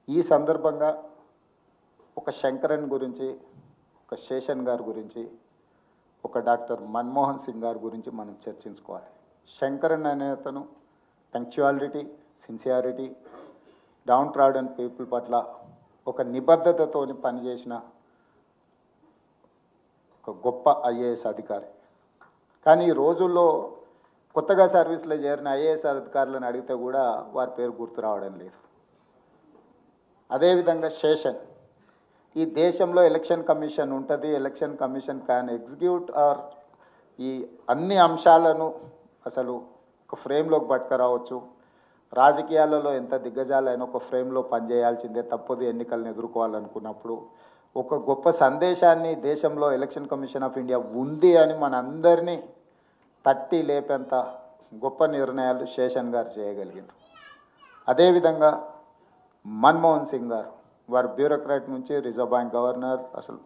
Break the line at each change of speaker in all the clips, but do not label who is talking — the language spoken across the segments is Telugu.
ఈ సందర్భంగా ఒక శంకరన్ గురించి, ఒక శేషన్ గారి గురించి, ఒక డాక్టర్ మన్మోహన్ సింగ్ గారి గురించి మనం చర్చించుకోవాలి. శంకరన్ అనే అతను punctuality, sincerity, down trodden people పట్ల ఒక నిబద్ధతతో పనిచేసిన ఒక గొప్ప ఐఏఎస్ అధికారి. కానీ ఈ రోజుల్లో కొత్తగా సర్వీస్లో చేరిన ఐఏఎస్ అధికారులను అడిగితే కూడా వారి పేరు గుర్తు రావడం లేదు. అదేవిధంగా శేషన్, ఈ దేశంలో ఎలక్షన్ కమిషన్ ఉంటుంది, election commission can execute or ఈ అన్ని అంశాలను అసలు ఒక ఫ్రేమ్లోకి పట్టుకురావచ్చు. రాజకీయాలలో ఎంత దిగ్గజాలైనా ఒక ఫ్రేమ్లో పనిచేయాల్సిందే, తప్పదు ఎన్నికలను ఎదుర్కోవాలనుకున్నప్పుడు. ఒక గొప్ప సందేశాన్ని దేశంలో ఎలక్షన్ కమిషన్ ఆఫ్ ఇండియా ఉంది అని మనందరినీ తట్టి లేపేంత గొప్ప నిర్ణయాలు శేషన్ గారు చేయగలిగారు. అదేవిధంగా మన్మోహన్ సింగ్ గారు, వారు బ్యూరోక్రాట్ నుంచి రిజర్వ్ బ్యాంక్ గవర్నర్, అసలు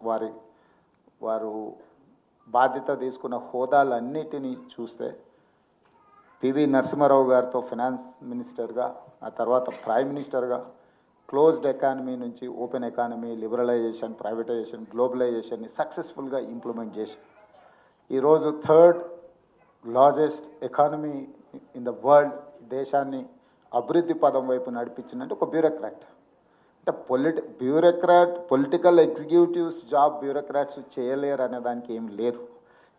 వారు బాధ్యత తీసుకున్న హోదాలన్నిటినీ చూస్తే పివి నరసింహారావు గారితో ఫైనాన్స్ మినిస్టర్గా, ఆ తర్వాత ప్రైమ్ మినిస్టర్గా క్లోజ్డ్ ఎకానమీ నుంచి ఓపెన్ ఎకానమీ, లిబరలైజేషన్, ప్రైవేటైజేషన్, గ్లోబలైజేషన్ని సక్సెస్ఫుల్గా ఇంప్లిమెంట్ చేసి ఈరోజు third largest economy in the world దేశాన్ని అభివృద్ధి పదం వైపు నడిపించినట్టు ఒక బ్యూరోక్రాట్. అంటే పొలిటికల్ ఎగ్జిక్యూటివ్స్ జాబ్ బ్యూరోక్రాట్స్ చేయలేరు అనే దానికి ఏం లేదు,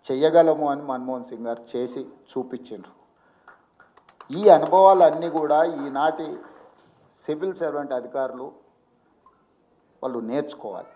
చెయ్యగలము అని మన్మోహన్ సింగ్ గారు చేసి చూపించారు. ఈ అనుభవాలన్నీ కూడా ఈనాటి సివిల్ సర్వెంట్ అధికారులు వాళ్ళు నేర్చుకోవాలి.